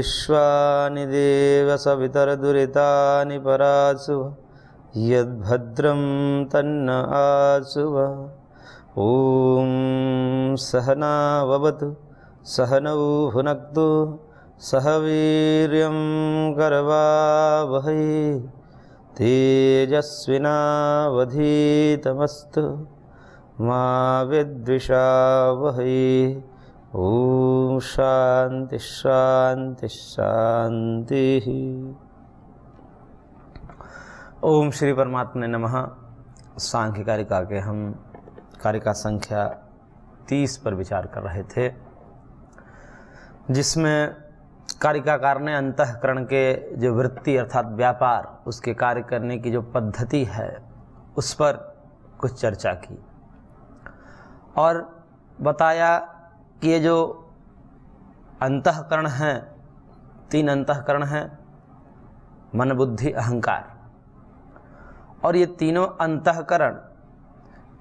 विश्वानि देव सवितरदुरितानि परासुव यद्भद्रं तन्न आसुव। ॐ सहनाववतु सहनौ भुनक्तु सह वीर्यं करवावहै तेजस्विनावधीतमस्तु मा विद्विषावहै। ओम शांति शांति शांति। ओम श्री परमात्मा नमः। सांख्य कारिका के हम कारिका संख्या 30 पर विचार कर रहे थे, जिसमें कारिकाकार ने अंतःकरण के जो वृत्ति अर्थात व्यापार, उसके कार्य करने की जो पद्धति है उस पर कुछ चर्चा की और बताया कि ये जो अंतःकरण हैं, 3 अंतःकरण हैं, मन बुद्धि अहंकार, और ये तीनों अंतःकरण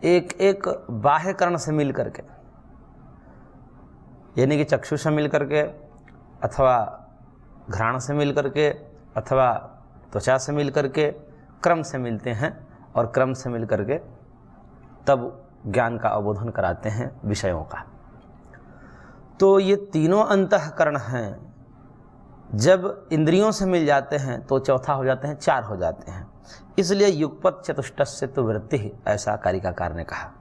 एक एक बाह्यकरण से मिल करके, यानी कि चक्षु से मिल करके अथवा घ्राण से मिल करके अथवा त्वचा से मिल करके क्रम से मिलते हैं और क्रम से मिल करके तब ज्ञान का अवबोधन कराते हैं विषयों का। तो ये तीनों अंतःकरण हैं, जब इंद्रियों से मिल जाते हैं तो चौथा हो जाते हैं, 4 हो जाते हैं। इसलिए युगपत चतुष्टस्य तो वृत्ति, ऐसा कारिकाकार ने कहा।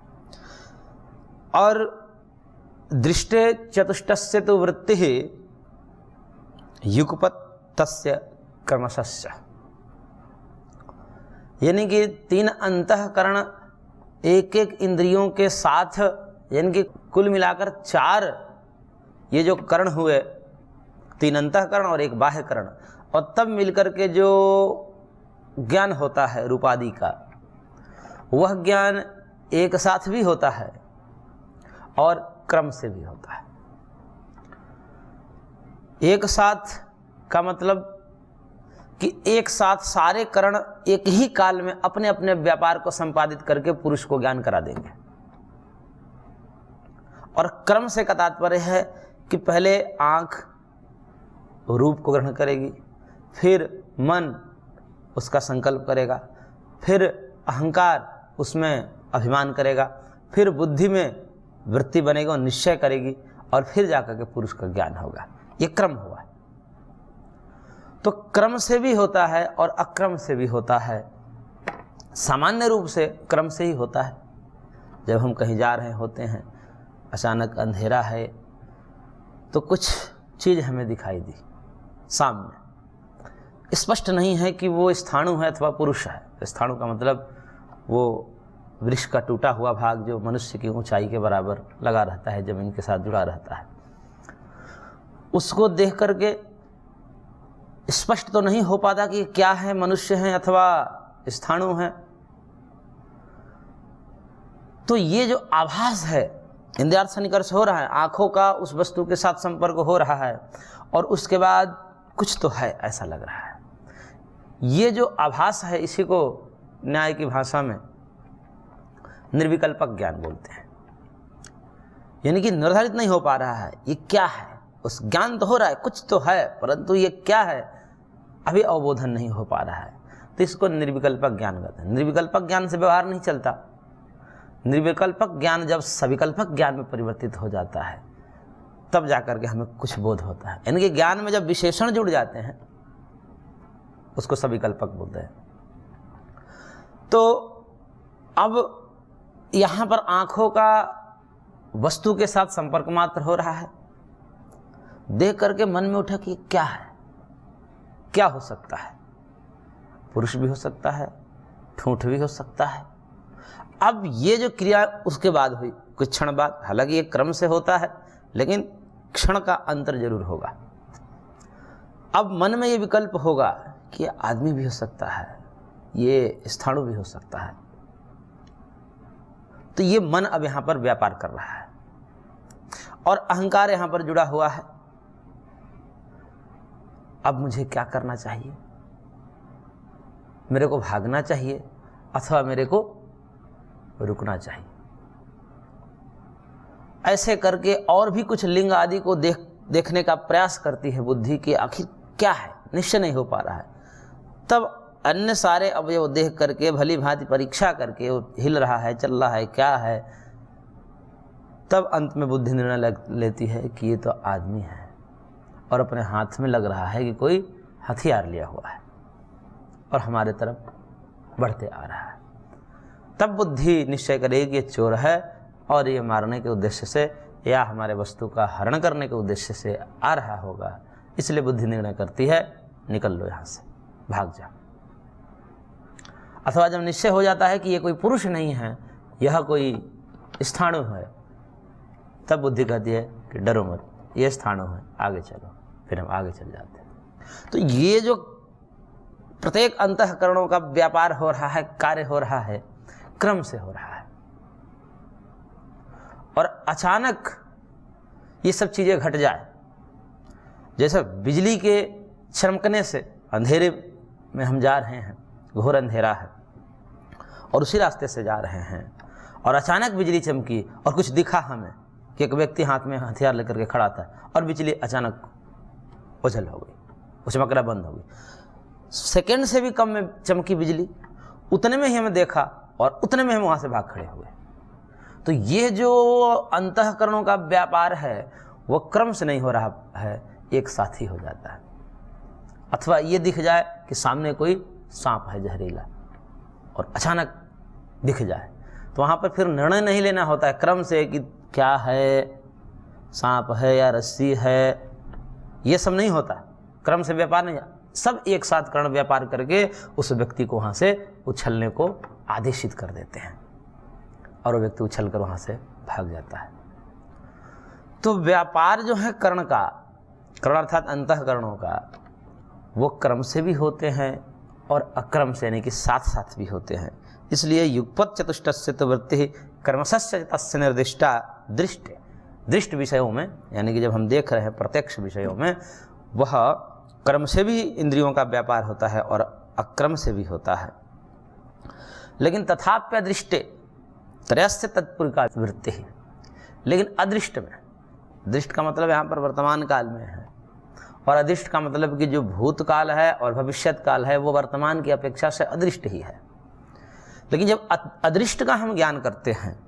और दृष्टे चतुष्टस्य तो वृत्ति युगपत तस्य क्रमशस्य, यानी कि 3 अंतःकरण एक एक इंद्रियों के साथ, यानी कि कुल मिलाकर 4 ये जो करण हुए, 3 अंतःकरण और एक बाह्यकरण, और तब मिलकर के जो ज्ञान होता है रूपादि का, वह ज्ञान एक साथ भी होता है और क्रम से भी होता है। एक साथ का मतलब कि एक साथ सारे करण एक ही काल में अपने अपने व्यापार को संपादित करके पुरुष को ज्ञान करा देंगे। और क्रम से का तात्पर्य है कि पहले आँख रूप को ग्रहण करेगी, फिर मन उसका संकल्प करेगा, फिर अहंकार उसमें अभिमान करेगा, फिर बुद्धि में वृत्ति बनेगा और निश्चय करेगी, और फिर जाकर के पुरुष का ज्ञान होगा। ये क्रम हुआ। तो क्रम से भी होता है और अक्रम से भी होता है। सामान्य रूप से क्रम से ही होता है। जब हम कहीं जा रहे होते हैं, अचानक अंधेरा है तो कुछ चीज़ हमें दिखाई दी सामने, स्पष्ट नहीं है कि वो स्थाणु है अथवा पुरुष है। स्थाणु का मतलब वो वृक्ष का टूटा हुआ भाग जो मनुष्य की ऊंचाई के बराबर लगा रहता है, जमीन के साथ जुड़ा रहता है। उसको देख करके स्पष्ट तो नहीं हो पाता कि क्या है, मनुष्य है अथवा स्थाणु है। तो ये जो आभास है, इंद्रियार्थ सन्निकर्ष हो रहा है, आँखों का उस वस्तु के साथ संपर्क हो रहा है और उसके बाद कुछ तो है ऐसा लग रहा है। ये जो आभास है, इसी को न्याय की भाषा में निर्विकल्पक ज्ञान बोलते हैं। यानी कि निर्धारित नहीं हो पा रहा है ये क्या है। उस ज्ञान तो हो रहा है, कुछ तो है, परंतु ये क्या है अभी अवबोधन नहीं हो पा रहा है। तो इसको निर्विकल्पक ज्ञान कहते हैं। निर्विकल्पक ज्ञान से व्यवहार नहीं चलता। निर्विकल्पक ज्ञान जब सविकल्पक ज्ञान में परिवर्तित हो जाता है तब जाकर के हमें कुछ बोध होता है। यानी कि ज्ञान में जब विशेषण जुड़ जाते हैं उसको सविकल्पक बोलते हैं। तो अब यहाँ पर आँखों का वस्तु के साथ संपर्क मात्र हो रहा है। देख करके मन में उठा कि क्या है, क्या हो सकता है। पुरुष भी हो सकता है, ठूंठ भी हो सकता है। अब ये जो क्रिया उसके बाद हुई, कुछ क्षण बाद, हालांकि ये क्रम से होता है लेकिन क्षण का अंतर जरूर होगा। अब मन में ये विकल्प होगा कि आदमी भी हो सकता है, ये स्थाणु भी हो सकता है। तो ये मन अब यहाँ पर व्यापार कर रहा है और अहंकार यहाँ पर जुड़ा हुआ है। अब मुझे क्या करना चाहिए? मेरे को भागना चाहिए अथवा मेरे को रुकना चाहिए? ऐसे करके और भी कुछ लिंग आदि को देखने का प्रयास करती है बुद्धि कि आखिर क्या है, निश्चय नहीं हो पा रहा है, तब अन्य सारे अवयव देख करके भली भांति परीक्षा करके वो हिल रहा है, चल रहा है, क्या है, तब अंत में बुद्धि निर्णय लेती है कि ये तो आदमी है और अपने हाथ में लग रहा है कि कोई हथियार लिया हुआ है और हमारे तरफ बढ़ते आ रहा है। तब बुद्धि निश्चय करेगी ये चोर है और ये मारने के उद्देश्य से या हमारे वस्तु का हरण करने के उद्देश्य से आ रहा होगा, इसलिए बुद्धि निर्णय करती है निकल लो यहाँ से, भाग जाओ। अथवा जब निश्चय हो जाता है कि ये कोई पुरुष नहीं है, यह कोई स्थाणु है, तब बुद्धि कहती है कि डरो मत, ये स्थाणु है, आगे चलो। फिर हम आगे चल जाते हैं। तो ये जो प्रत्येक अंतःकरणों का व्यापार हो रहा है, कार्य हो रहा है, क्रम से हो रहा है और अचानक ये सब चीज़ें घट जाए, जैसे बिजली के चमकने से अंधेरे में हम जा रहे हैं, घोर अंधेरा है और उसी रास्ते से जा रहे हैं और अचानक बिजली चमकी और कुछ दिखा हमें कि एक व्यक्ति हाथ में हथियार लेकर के खड़ा था और बिजली अचानक ओझल हो गई, वो चमकना बंद हो गई। सेकंड से भी कम में चमकी बिजली, उतने में ही हमें देखा और उतने में हम वहाँ से भाग खड़े हुए। तो ये जो अंतःकरणों का व्यापार है वो क्रम से नहीं हो रहा है, एक साथ ही हो जाता है। अथवा ये दिख जाए कि सामने कोई सांप है जहरीला और अचानक दिख जाए, तो वहाँ पर फिर निर्णय नहीं लेना होता है क्रम से कि क्या है, सांप है या रस्सी है, ये सब नहीं होता, क्रम से व्यापार नहीं, सब एक साथ कर्ण व्यापार करके उस व्यक्ति को वहाँ से उछलने को आदेशित कर देते हैं और वो व्यक्ति उछल कर वहाँ से भाग जाता है। तो व्यापार जो है कर्ण का, कर्ण अर्थात अंतःकरणों का, वो क्रम से भी होते हैं और अक्रम से यानी कि साथ साथ भी होते हैं। इसलिए युगपत चतुष्टस्य तो वृत्ति कर्मशस्य तस्य निर्दिष्टा दृष्ट, दृष्ट विषयों में यानी कि जब हम देख रहे हैं प्रत्यक्ष विषयों में, वह कर्म से भी इंद्रियों का व्यापार होता है और अक्रम से भी होता है। लेकिन तथाप्य दृष्टे त्रयस्य तत्पुरिका वृत्ति, लेकिन अदृष्ट में, दृष्ट का मतलब यहाँ पर वर्तमान काल में है और अदृष्ट का मतलब कि जो भूतकाल है और भविष्यत काल है वो वर्तमान की अपेक्षा से अदृष्ट ही है। लेकिन जब अदृष्ट का हम ज्ञान करते हैं,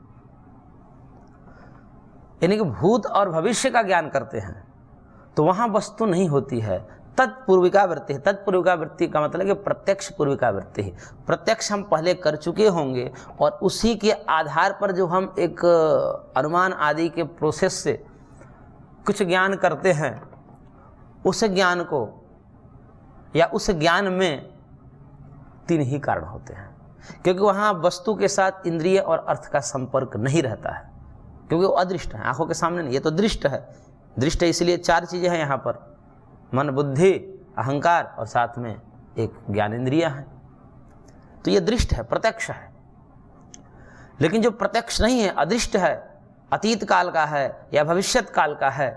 यानी कि भूत और भविष्य का ज्ञान करते हैं, तो वहाँ वस्तु नहीं होती है, तत्पूर्विका वृत्ति है। तत्पूर्विका वृत्ति का मतलब कि प्रत्यक्ष पूर्विका वृत्ति है। प्रत्यक्ष हम पहले कर चुके होंगे और उसी के आधार पर जो हम एक अनुमान आदि के प्रोसेस से कुछ ज्ञान करते हैं, उस ज्ञान को या उस ज्ञान में तीन ही कारण होते हैं, क्योंकि वहाँ वस्तु के साथ इंद्रिय और अर्थ का संपर्क नहीं रहता है, क्योंकि वो अदृष्ट है, आंखों के सामने नहीं। ये तो दृष्ट है, दृष्ट है इसलिए चार चीज़ें हैं यहाँ पर, मन, बुद्धि, अहंकार और साथ में एक ज्ञान इंद्रिया है। तो ये दृष्ट है, प्रत्यक्ष है। लेकिन जो प्रत्यक्ष नहीं है, अदृष्ट है, अतीत काल का है या भविष्यत काल का है,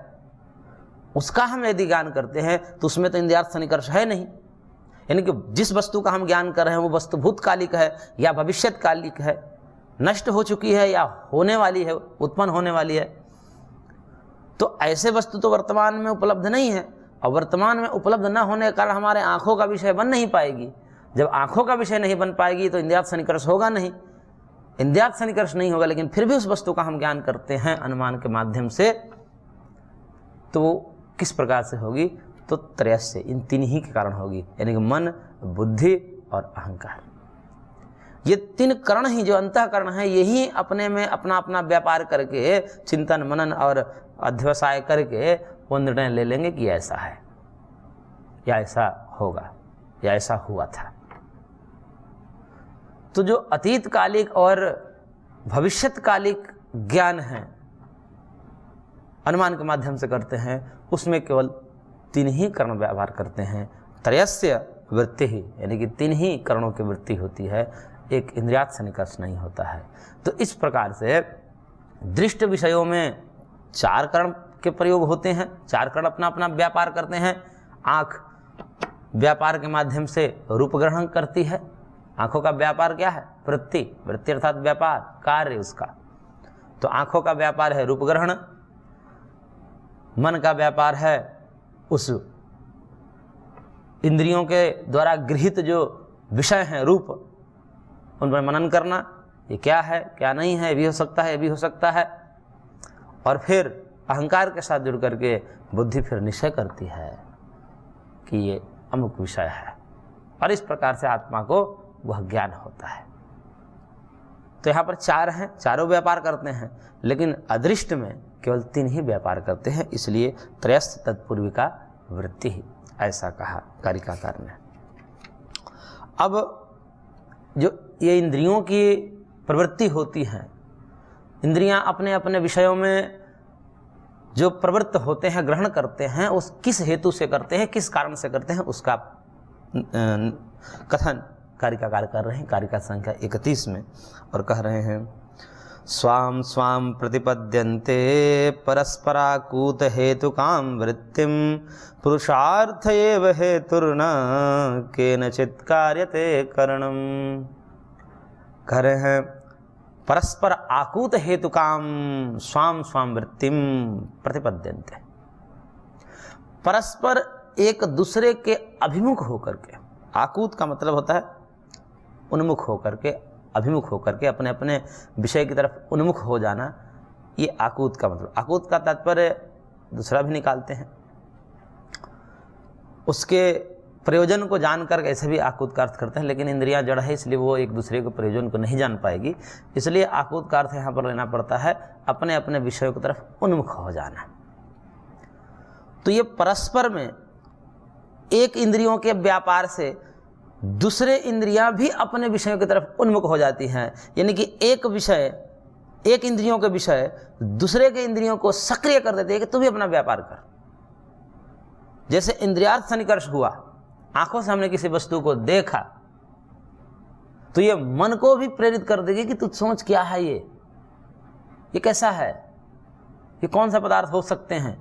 उसका हम यदि ज्ञान करते हैं तो उसमें तो इंद्रियार्थ सन्निकर्ष है नहीं। यानी कि जिस वस्तु का हम ज्ञान कर रहे हैं वो वस्तु भूतकालिक है या भविष्यत कालिक है, नष्ट हो चुकी है या होने वाली है, उत्पन्न होने वाली है, तो ऐसे वस्तु तो वर्तमान में उपलब्ध नहीं है और वर्तमान में उपलब्ध न होने के कारण हमारे आँखों का विषय बन नहीं पाएगी। जब आँखों का विषय नहीं बन पाएगी तो इंद्रियार्थ सन्निकर्ष होगा नहीं, इंद्रियार्थ सन्निकर्ष नहीं होगा, लेकिन फिर भी उस वस्तु का हम ज्ञान करते हैं अनुमान के माध्यम से, तो वो किस प्रकार से होगी? तो त्रयस्य से, इन तीन ही के कारण होगी, यानी कि मन, बुद्धि और अहंकार। ये तीन करण ही जो अंतःकरण है, यही अपने में अपना अपना व्यापार करके चिंतन मनन और अध्यवसाय करके वो निर्णय ले लेंगे कि ऐसा है या ऐसा होगा या ऐसा हुआ था। तो जो अतीत कालिक और भविष्यत कालिक ज्ञान है अनुमान के माध्यम से करते हैं, उसमें केवल तीन ही कर्ण व्यवहार करते हैं। त्रयस्य वृत्ति ही, यानी कि तीन ही करणों की वृत्ति होती है, एक इंद्रियार्थ सन्निकर्ष नहीं होता है। तो इस प्रकार से दृष्ट विषयों में चार कर्ण के प्रयोग होते हैं, चार कर्ण अपना अपना व्यापार करते हैं। आँख व्यापार के माध्यम से रूप ग्रहण करती है। आँखों का व्यापार क्या है? वृत्ति, वृत्ति अर्थात व्यापार, कार्य उसका। तो आँखों का व्यापार है रूप ग्रहण, मन का व्यापार है उस इंद्रियों के द्वारा गृहीत जो विषय हैं, रूप, उन पर मनन करना, ये क्या है क्या नहीं है, ये भी हो सकता है, ये भी हो सकता है। और फिर अहंकार के साथ जुड़ करके बुद्धि फिर निश्चय करती है कि ये अमुक विषय है, और इस प्रकार से आत्मा को वह ज्ञान होता है। तो यहाँ पर 4 हैं, चारों व्यापार करते हैं, लेकिन अदृष्ट में केवल 3 ही व्यापार करते हैं, इसलिए त्रयस्थ तत्पूर्विका वृत्ति ही, ऐसा कहा कारिकाकार ने। अब जो ये इंद्रियों की प्रवृत्ति होती है, इंद्रियां अपने अपने विषयों में जो प्रवृत्त होते हैं, ग्रहण करते हैं, उस किस हेतु से करते हैं, किस कारण से करते हैं, उसका कथन कारिकाकार कर रहे हैं कारिका संख्या 31 में, और कह रहे हैं स्वाम स्वाम प्रतिपद्यन्ते परस्पराकूत हेतुकाम वृत्तिम पुरुषार्थ एव हेतुर्न केनचित् कार्यते करणम। कह रहे हैं परस्पर आकूत हेतुकाम स्वाम स्वाम वृत्तिम प्रतिपद्यन्ते, परस्पर एक दूसरे के अभिमुख होकर के, आकूत का मतलब होता है उन्मुख होकर के, अभिमुख होकर के, अपने अपने विषय की तरफ उन्मुख हो जाना, ये आकूत का मतलब। आकूत का तात्पर्य दूसरा भी निकालते हैं, उसके प्रयोजन को जानकर ऐसे भी आकूत का अर्थ करते हैं, लेकिन इंद्रियां जड़ है इसलिए वो एक दूसरे के प्रयोजन को नहीं जान पाएगी, इसलिए आकूत का अर्थ यहाँ पर लेना पड़ता है अपने अपने विषयों की तरफ उन्मुख हो जाना। तो ये परस्पर में एक इंद्रियों के व्यापार से दूसरे इंद्रियां भी अपने विषयों की तरफ उन्मुख हो जाती हैं, यानी कि एक विषय, एक इंद्रियों के विषय दूसरे के इंद्रियों को सक्रिय कर देते हैं कि तू भी अपना व्यापार कर। जैसे इंद्रियार्थ सन्निकर्ष हुआ, आंखों से हमने किसी वस्तु को देखा तो ये मन को भी प्रेरित कर देगी कि तू सोच क्या है, ये कैसा है, ये कौन सा पदार्थ हो सकते हैं,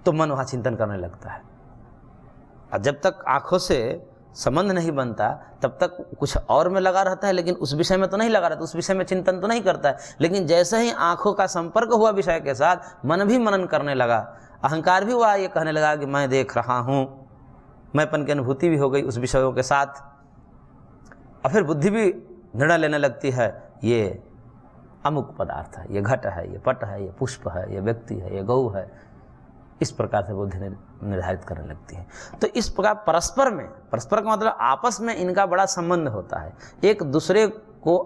तो मन वहां चिंतन करने लगता है। और जब तक आंखों से संबंध नहीं बनता तब तक कुछ और में लगा रहता है, लेकिन उस विषय में तो नहीं लगा रहता, उस विषय में चिंतन तो नहीं करता है। लेकिन जैसे ही आंखों का संपर्क हुआ विषय के साथ, मन भी मनन करने लगा, अहंकार भी हुआ, ये कहने लगा कि मैं देख रहा हूँ, मैंपन की अनुभूति भी हो गई उस विषयों के साथ, और फिर बुद्धि भी निर्णय लेने लगती है ये अमुक पदार्थ है, ये घट है, ये पट है, ये पुष्प है, ये व्यक्ति है, ये गौ है, इस प्रकार से बुद्धि निर्धारित करने लगती है। तो इस प्रकार परस्पर में, परस्पर का मतलब आपस में इनका बड़ा संबंध होता है, एक दूसरे को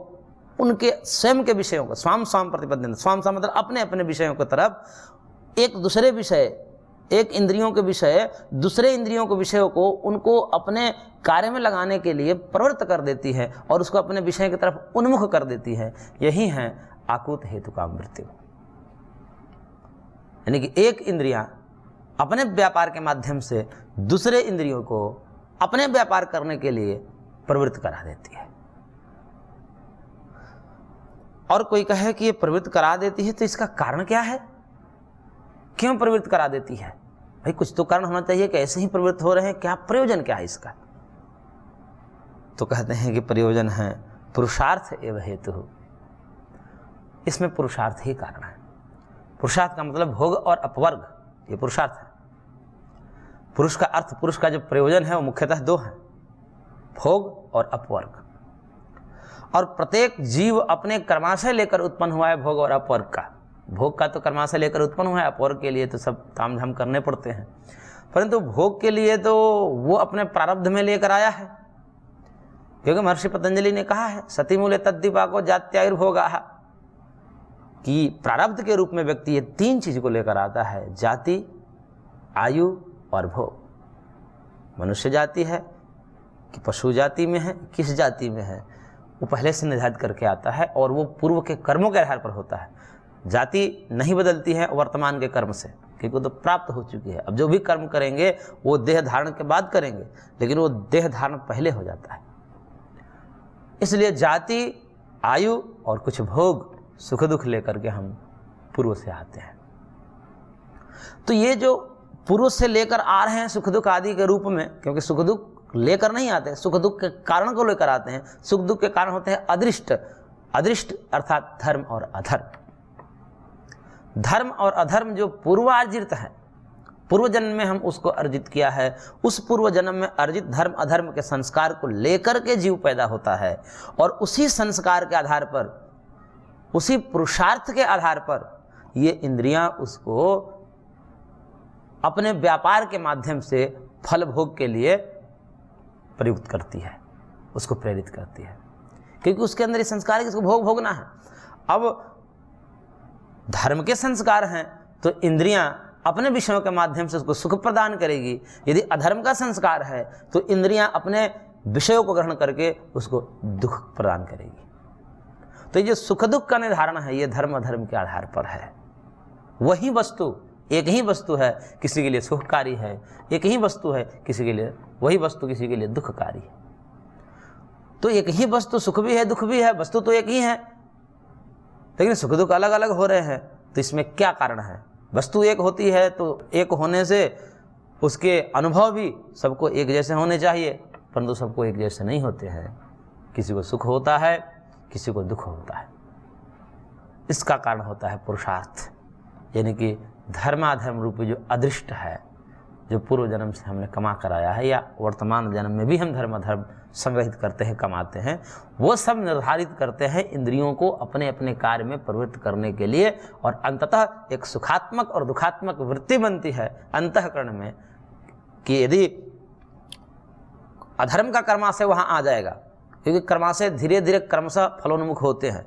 उनके स्वयं के विषयों को स्वाम स्वाम प्रतिपद्यन्ते, स्वाम स्वाम मतलब अपने अपने विषयों की तरफ एक दूसरे विषय, एक इंद्रियों के विषय दूसरे इंद्रियों के विषयों को उनको अपने कार्य में लगाने के लिए प्रवृत्त कर देती है और उसको अपने विषय की तरफ उन्मुख कर देती है। यही है आकूत हेतु काम वृत्ति, यानी कि एक इंद्रियां अपने व्यापार के माध्यम से दूसरे इंद्रियों को अपने व्यापार करने के लिए प्रवृत्त करा देती है। और कोई कहे कि ये प्रवृत्त करा देती है तो इसका कारण क्या है, क्यों प्रवृत्त करा देती है? भाई कुछ तो कारण होना चाहिए कि ऐसे ही प्रवृत्त हो रहे हैं, क्या प्रयोजन क्या है इसका? तो कहते हैं कि प्रयोजन है पुरुषार्थ एवं हेतु, इसमें पुरुषार्थ ही कारण है। पुरुषार्थ का मतलब भोग और अपवर्ग, ये पुरुषार्थ है। पुरुष का अर्थ, पुरुष का जो प्रयोजन है वो मुख्यतः 2 है, भोग और अपवर्ग। और प्रत्येक जीव अपने कर्माशय लेकर उत्पन्न हुआ है भोग और अपवर्ग का। भोग का तो कर्माशय लेकर उत्पन्न हुआ है, अपवर्ग के लिए तो सब तामझाम करने पड़ते हैं, परंतु भोग के लिए तो वो अपने प्रारब्ध में लेकर आया है, क्योंकि महर्षि पतंजलि ने कहा है सती मूले तद्दीपा को जात्यायुर्भोगा, कि प्रारब्ध के रूप में व्यक्ति ये 3 चीज को लेकर आता है, जाति, आयु और भोग। मनुष्य जाति है कि पशु जाति में है, किस जाति में है, वो पहले से निर्धारित करके आता है और वो पूर्व के कर्मों के आधार पर होता है। जाति नहीं बदलती है वर्तमान के कर्म से, क्योंकि वो तो प्राप्त हो चुकी है। अब जो भी कर्म करेंगे वो देह धारण के बाद करेंगे, लेकिन वो देह धारण पहले हो जाता है। इसलिए जाति, आयु और कुछ भोग, सुख दुख लेकर के हम पूर्व से आते हैं। तो ये जो पूर्व से लेकर आ रहे हैं सुख दुख आदि के रूप में, क्योंकि सुख दुख लेकर नहीं आते, सुख दुख के कारण को लेकर आते हैं। सुख दुख के कारण होते हैं अदृष्ट, अदृष्ट अर्थात धर्म और अधर्म। धर्म और अधर्म जो पूर्वार्जित है, पूर्व जन्म में हम उसको अर्जित किया है, उस पूर्व जन्म में अर्जित धर्म अधर्म के संस्कार को लेकर के जीव पैदा होता है और उसी संस्कार के आधार पर, उसी पुरुषार्थ के आधार पर ये इंद्रियां उसको अपने व्यापार के माध्यम से फल भोग के लिए प्रयुक्त करती है, उसको प्रेरित करती है, क्योंकि उसके अंदर ये संस्कार है कि उसको भोग भोगना है। अब धर्म के संस्कार हैं तो इंद्रियां अपने विषयों के माध्यम से उसको सुख प्रदान करेगी, यदि अधर्म का संस्कार है तो इंद्रियां अपने विषयों को ग्रहण करके उसको दुख प्रदान करेगी। तो ये जो सुख दुख का निर्धारण है ये धर्म अधर्म के आधार पर है। वही वस्तु, एक ही वस्तु है, किसी के लिए सुखकारी है, एक ही वस्तु है किसी के लिए, वही वस्तु किसी के लिए दुखकारी है। तो एक ही वस्तु सुख भी है दुख भी है, वस्तु तो एक ही है, लेकिन सुख दुख अलग अलग हो रहे हैं। तो इसमें क्या कारण है? वस्तु एक होती है तो एक होने से उसके अनुभव भी सबको एक जैसे होने चाहिए, परंतु सबको एक जैसे नहीं होते हैं। किसी को सुख होता है, किसी को दुख होता है। इसका कारण होता है पुरुषार्थ, यानी कि धर्माधर्म रूपी जो अदृष्ट है, जो पूर्व जन्म से हमने कमा कर आया है या वर्तमान जन्म में भी हम धर्माधर्म संग्रहित करते हैं, कमाते हैं, वो सब निर्धारित करते हैं इंद्रियों को अपने अपने कार्य में प्रवृत्त करने के लिए। और अंततः एक सुखात्मक और दुखात्मक वृत्ति बनती है अंतःकरण में कि यदि अधर्म का कर्माशय वहाँ आ जाएगा, क्योंकि कर्माशय धीरे धीरे क्रमशः फलोन्मुख होते हैं।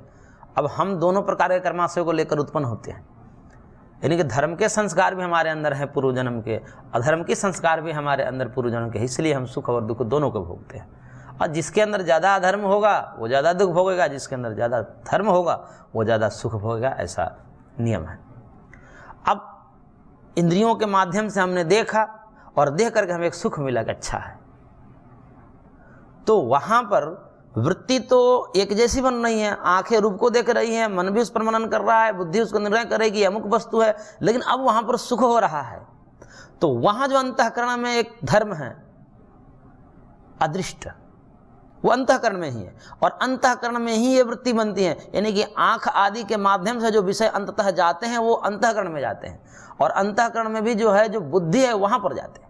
अब हम दोनों प्रकार के कर्माशय को लेकर उत्पन्न होते हैं, यानी कि धर्म के संस्कार भी हमारे अंदर हैं पूर्व जन्म के, अधर्म के संस्कार भी हमारे अंदर पूर्व जन्म के, इसलिए हम सुख और दुख दोनों को भोगते हैं। और जिसके अंदर ज़्यादा अधर्म होगा वो ज़्यादा दुख भोगेगा, जिसके अंदर ज़्यादा धर्म होगा वो ज़्यादा सुख भोगेगा, ऐसा नियम है। अब इंद्रियों के माध्यम से हमने देखा और देख करके हमें एक सुख मिला कि अच्छा है, तो वहाँ पर वृत्ति तो एक जैसी बन रही है, आंखें रूप को देख रही हैं, मन भी उस पर मनन कर रहा है, बुद्धि उसको निर्णय करेगी अमुक वस्तु है, लेकिन अब वहाँ पर सुख हो रहा है। तो वहाँ जो अंतःकरण में एक धर्म है अदृष्ट, वो अंतःकरण में ही है और अंतःकरण में ही ये वृत्ति बनती है, यानी कि आँख आदि के माध्यम से जो विषय अंततः जाते हैं वो अंतःकरण में जाते हैं और अंतःकरण में भी जो है जो बुद्धि है वहाँ पर जाते हैं,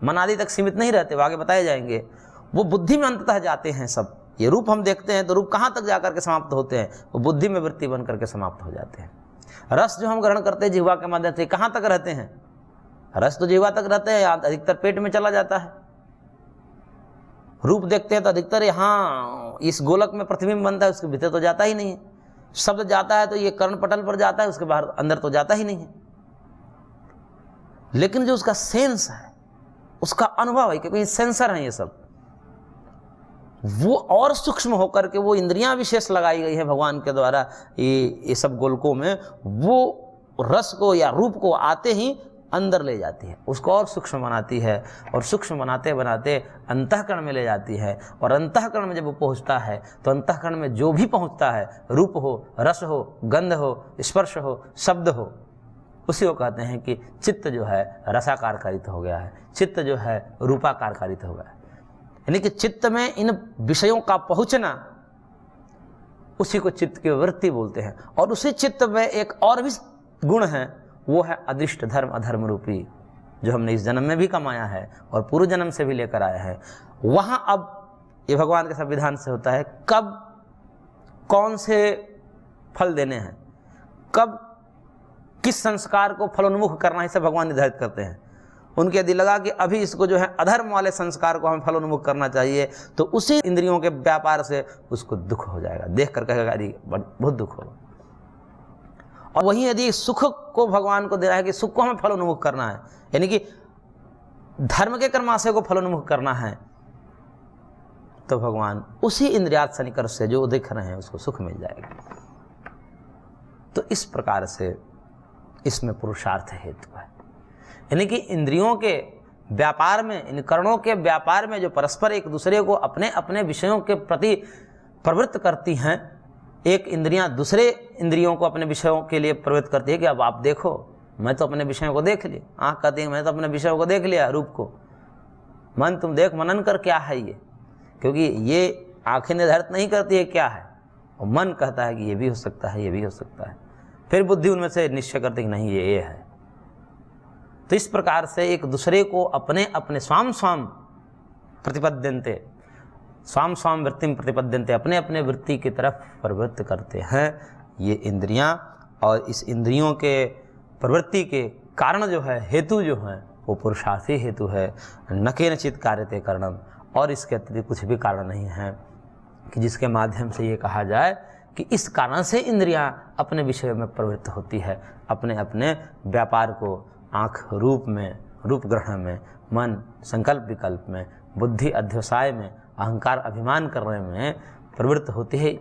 मन आदि तक सीमित नहीं रहते, वो आगे बताए जाएंगे। वो बुद्धि में अंततः जाते हैं सब। ये रूप हम देखते हैं तो रूप कहाँ तक जाकर के समाप्त होते हैं? वो बुद्धि में वृत्ति बन करके समाप्त हो जाते हैं। रस जो हम ग्रहण करते हैं जिह्वा के माध्यम से, कहाँ तक रहते हैं? रस तो जिह्वा तक रहते हैं, अधिकतर पेट में चला जाता है। रूप देखते हैं तो अधिकतर यहाँ इस गोलक में प्रतिबिंब बनता है, उसके भीतर तो जाता ही नहीं है। शब्द जाता है तो ये कर्ण पटल पर जाता है, उसके बाहर अंदर तो जाता ही नहीं है। लेकिन जो उसका सेंस है, उसका अनुभव है, क्योंकि सेंसर है ये सब, वो और सूक्ष्म होकर के वो इंद्रियां विशेष लगाई गई है भगवान के द्वारा ये सब गोलकों में, वो रस को या रूप को आते ही अंदर ले जाती है, उसको और सूक्ष्म बनाती है और सूक्ष्म बनाते बनाते अंतःकरण में ले जाती है। और अंतःकरण में जब वो पहुंचता है तो अंतःकरण में जो भी पहुंचता है, रूप हो, रस हो, गंध हो, स्पर्श हो, शब्द हो, उसी को कहते हैं कि चित्त जो है रसाकार कारित हो गया है, चित्त जो है रूपाकार कारित हो गया है। यानी कि चित्त में इन विषयों का पहुंचना, उसी को चित्त की वृत्ति बोलते हैं। और उसी चित्त में एक और भी गुण है, वो है अदृष्ट धर्म अधर्म रूपी, जो हमने इस जन्म में भी कमाया है और पूर्व जन्म से भी लेकर आया है। वहाँ अब ये भगवान के संविधान से होता है, कब कौन से फल देने हैं, कब किस संस्कार को फलोन्मुख करना है, सब भगवान निर्धारित करते हैं। उनके यदि लगा कि अभी इसको जो है अधर्म वाले संस्कार को हमें फलोन्मुख करना चाहिए, तो उसी इंद्रियों के व्यापार से उसको दुख हो जाएगा, देख कर कहेगा अरे बहुत दुख होगा। और वहीं यदि सुख को भगवान को दे रहा है कि सुख को हमें फलोन्मुख करना है, यानी कि धर्म के कर्माशय को फलोन्मुख करना है, तो भगवान उसी इंद्रियार्थ सन्निकर्ष से जो दिख रहे हैं उसको सुख मिल जाएगा। तो इस प्रकार से इसमें पुरुषार्थ हेतु है, यानी कि इंद्रियों के व्यापार में, इन कर्णों के व्यापार में जो परस्पर एक दूसरे को अपने अपने विषयों के प्रति प्रवृत्त करती हैं, एक इंद्रियां दूसरे इंद्रियों को अपने विषयों के लिए प्रवृत्त करती है कि अब आप देखो, मैं तो अपने विषयों को देख लिया, आँख कहती है मैं तो अपने विषयों को देख लिया, रूप को, मन तुम देख मनन कर क्या है ये, क्योंकि ये आंखें निर्धारित नहीं करती है क्या है, और मन कहता है कि ये भी हो सकता है, ये भी हो सकता है। फिर बुद्धि उनमें से निश्चय करती कि नहीं ये है। तो इस प्रकार से एक दूसरे को अपने अपने स्वाम स्वाम प्रतिपद्यन्ते, स्वाम स्वाम वृत्ति में प्रतिपद्यन्ते, अपने अपने वृत्ति की तरफ प्रवृत्त करते हैं ये इंद्रियां। और इस इंद्रियों के प्रवृत्ति के कारण जो है, हेतु जो है, वो पुरुषार्थी हेतु है। न केनचित् कार्यते कारणम, और इसके अतिरिक्त कुछ भी कारण नहीं है कि जिसके माध्यम से ये कहा जाए कि इस कारण से इंद्रियां अपने विषय में प्रवृत्त होती है, अपने अपने व्यापार को आँख रूप में, रूप ग्रहण में, मन संकल्प विकल्प में, बुद्धि अध्यवसाय में, अहंकार अभिमान करने में प्रवृत्त होती है।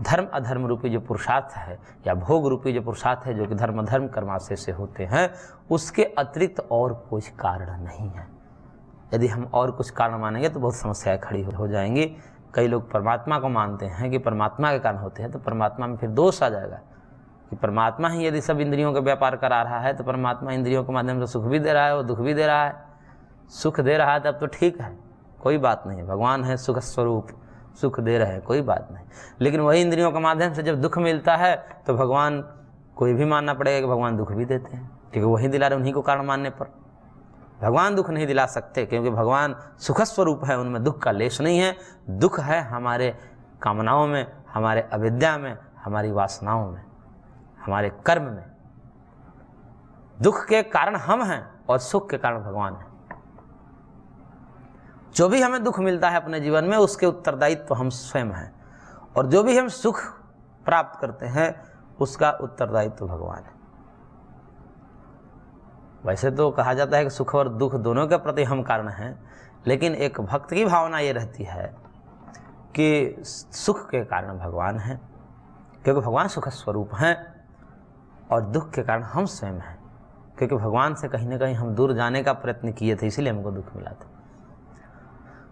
धर्म अधर्म रूपी जो पुरुषार्थ है या भोग रूपी जो पुरुषार्थ है, जो कि धर्म अधर्म कर्माशय से होते हैं, उसके अतिरिक्त और कुछ कारण नहीं है। यदि हम और कुछ कारण मानेंगे तो बहुत समस्याएं खड़ी हो जाएंगी। कई लोग परमात्मा को मानते हैं कि परमात्मा के कारण होते हैं, तो परमात्मा में फिर दोष आ जाएगा कि परमात्मा ही यदि सब इंद्रियों का व्यापार करा रहा है तो परमात्मा इंद्रियों के माध्यम से सुख भी दे रहा है और दुख भी दे रहा है। सुख दे रहा है तब तो ठीक है, कोई बात नहीं, भगवान है सुख स्वरूप, सुख दे रहे हैं, कोई बात नहीं। लेकिन वही इंद्रियों के माध्यम से जब दुख मिलता है तो भगवान, कोई भी मानना पड़ेगा कि भगवान दुख भी देते हैं, क्योंकि वही दिला रहे, उन्हीं को कारण मानने पर। भगवान दुख नहीं दिला सकते क्योंकि भगवान सुख स्वरूप है, उनमें दुख का लेश नहीं है। दुख है हमारे कामनाओं में, हमारे अविद्या में, हमारी वासनाओं में, हमारे कर्म में। दुख के कारण हम हैं और सुख के कारण भगवान है। जो भी हमें दुख मिलता है अपने जीवन में, उसके उत्तरदायित्व तो हम स्वयं हैं, और जो भी हम सुख प्राप्त करते हैं उसका उत्तरदायित्व तो भगवान है। वैसे तो कहा जाता है कि सुख और दुख दोनों के प्रति हम कारण हैं, लेकिन एक भक्त की भावना ये रहती है कि सुख के कारण भगवान हैं, क्योंकि भगवान सुख स्वरूप हैं, और दुख के कारण हम स्वयं हैं, क्योंकि भगवान से कहीं ना कहीं हम दूर जाने का प्रयत्न किए थे, इसीलिए हमको दुख मिला था।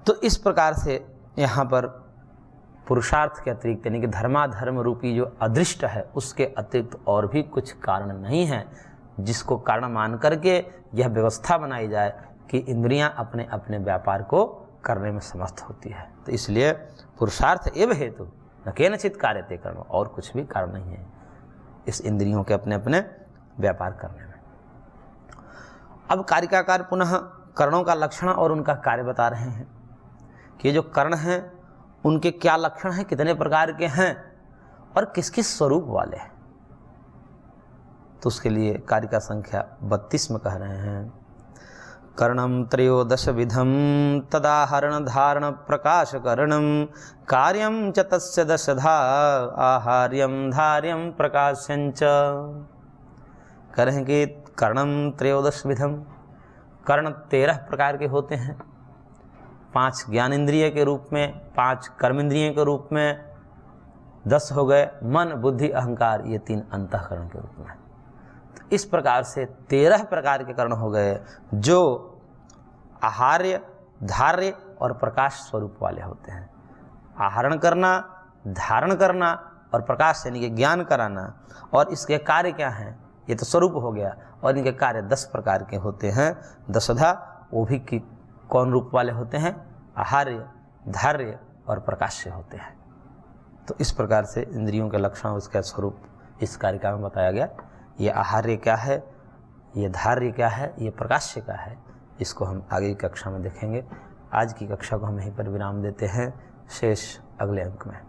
तो इस प्रकार से यहाँ पर पुरुषार्थ के अतिरिक्त, यानी कि धर्माधर्म रूपी जो अदृष्ट है, उसके अतिरिक्त और भी कुछ कारण नहीं है जिसको कारण मान करके यह व्यवस्था बनाई जाए कि इंद्रियां अपने अपने व्यापार को करने में समर्थ होती है। तो इसलिए पुरुषार्थ एवं हेतु न केनचित् कार्यते कर्म, और कुछ भी कारण नहीं है इस इंद्रियों के अपने अपने व्यापार करने में। अब कारिकाकार पुनः कर्णों का लक्षण और उनका कार्य बता रहे हैं कि ये जो कर्ण हैं उनके क्या लक्षण हैं, कितने प्रकार के हैं और किस किस स्वरूप वाले हैं। तो उसके लिए कारिका संख्या 32 में कह रहे हैं, कर्णम त्रयोदश विधम तदाहरण धारण प्रकाश कर्णम कार्यम च तस्य दशधा आहार्यम धार्यम प्रकाश्यंच। कह रहे हैं कि कर्णम त्रयोदश विधम, कर्ण 13 प्रकार के होते हैं, 5 ज्ञान इंद्रिय के रूप में, 5 कर्म इंद्रिय के रूप में, 10 हो गए मन बुद्धि अहंकार, ये 3 अंतःकरण के रूप में। तो इस प्रकार से 13 प्रकार के कर्ण हो गए जो आहार्य धार्य और प्रकाश स्वरूप वाले होते हैं। आहरण करना, धारण करना और प्रकाश यानी कि ज्ञान कराना, और इसके कार्य क्या हैं, ये तो स्वरूप हो गया, और इनके कार्य 10 प्रकार के होते हैं। दशधा वो भी कि कौन रूप वाले होते हैं, आहार्य धार्य और प्रकाश्य होते हैं। तो इस प्रकार से इंद्रियों के लक्षण, उसका स्वरूप इस कारिका में बताया गया। ये आहार्य क्या है, ये धार्य क्या है, ये प्रकाश्य क्या है, इसको हम आगे की कक्षा में देखेंगे। आज की कक्षा को हम यहीं पर विराम देते हैं, शेष अगले अंक में।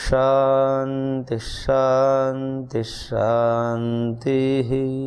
शांति शांति शांति।